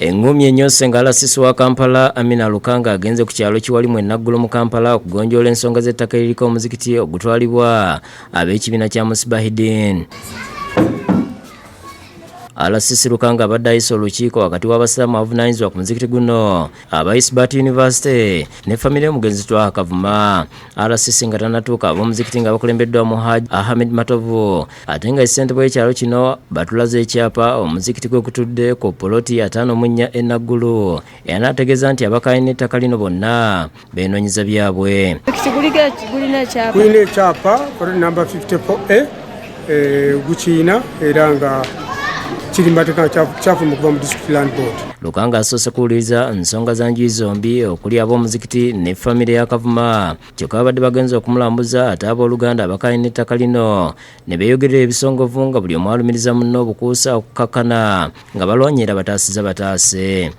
Enguumi Enyoose nga alasisi wa Kampala Amina Lukanga agenze ku kyalo kiwalimu Nnaguru mu Kampala okugonjoola ensonga z'ettaka eririko omuzikiti ogutwalibwa ab'ekibiina kya Musibahideen. Alasisi Lukanga abadde ayisa olukiiko wakati w'abasiraamu abavunaanyizibwa ku muzikiti guno aba Isbat University ne famire y'omugenzi Twaha Kavuma. Alasisi nga tanatuuka ab'omuzikiti nga bakulembeddwa mu Haji Ahmed Matovu ate nga ssentebe w'ekyalo kino batulaze ekyapa omuzikiti gwe gutudde ku poloti ya 5 Nnaguru. Era ategeeza nti abakaayina ettaka lino bonna beenoonyiza byabwe. Gulina ekyapa namba 54A gukiina era nga kirimbateka kyafu mu kuva mu district land board. Lukanga asoose kuwuliriza nsonga za njuyi zombi okuli ab'omuzikiti ne famire ya Kavuma. Kyokka babadde bagenza okumulambuza ate abooluganda abakaayina ettaka lino ne beeyogerera ebisongovu nga buli omu alumiriza munno obukuusa okukakkana nga balwanyira bataasiza bataase.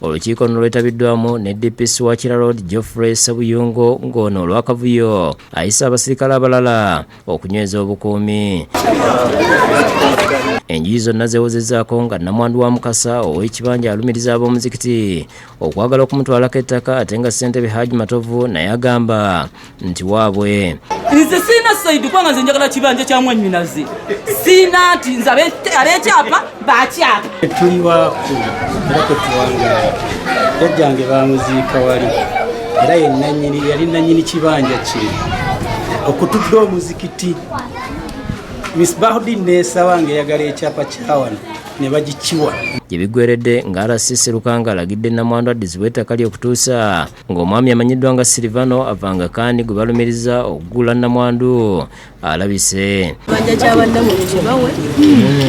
Olukiiko luno lwetabiddwamu ne DPS wa Kira Road Geoffrey Sabuyungo ng'ono olw'akavuyo ayisa abasirikale abalala okunyweza obukuumi. Enjuyi zonna zeewozezzaako nga Nnamwandu wa Mukasa ow'ekibanja alumiriza ab'omuzikiti okwagala okumutwalako ettaka ate nga ssentebe Haji Matovu naye agamba nti waabwe nze siina saidi kubanga nze njagala kibanja kya mwannyinaze siina nti nze ab'ekyapa baakyapa tuli waaku era kwetuwangala jjajjange baamuziika wali era yali nannyini kibanja kiri okutudde omuzikiti Musibahideen n'esaba ng'eyagala ekyapa kyawano ne bagikiwa. Gyebigweredde nga alasisi Lukanga alagidde Nnamwandu addizibwe ettaka lye okutuusa ng'omwami amanyiddwa nga Silvano avanga kandi gwe balumiriza okugula Nnamwandu alabise. Ekibanja ky'abaddamu kibawe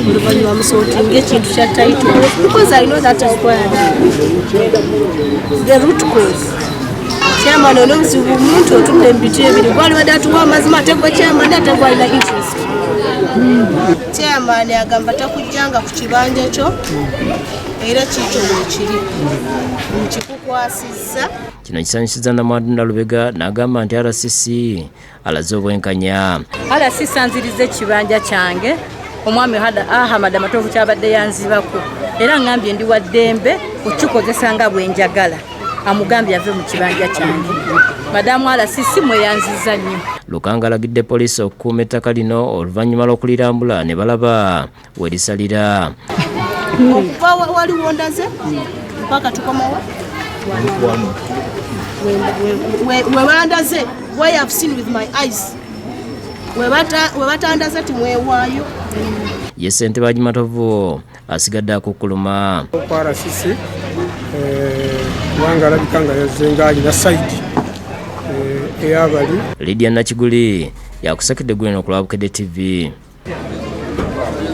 oluvannyuma musootinga ekintu kya title because I know that is required. The root cause. Chairman olw'obuzibu omuntu otudde mu biti ebiri gwali badde atuwa amazima ate gwe chairman ate gwalina interest. Chairman agamba takujjanga ku kibanja kyo era kiito weekiri nkikukwasizza. Kino kisanyusiza Nnamwandu Nalubega n'agamba nti RCC alaze obwenkanya. RCC anziriza ekibanja kyange omwami Ahmed Matovu kyabadde yanzibako era ngambye ndi wa ddembe okukikozesa nga bwenjagala. Amugambye ave mu kibanja kyange. Madamu RCC mweyanziza nnyo. Lukanga alagidde poliisi okukuuma ettaka lino oluvannyuma lw'okulirambula ne balaba werisalira. Okuva wali wondaze mpaka tukomawa wewandaze where I have seen with my eyes webatandaze timwewaayo. Ye ssentebe Haji Matovu asigadde akukkuluma. RCC wanga alabika nga yazenga alina saidi eyabali. Lydia Nakiguli yakusakidde gweno ku lwa Bukedde TV.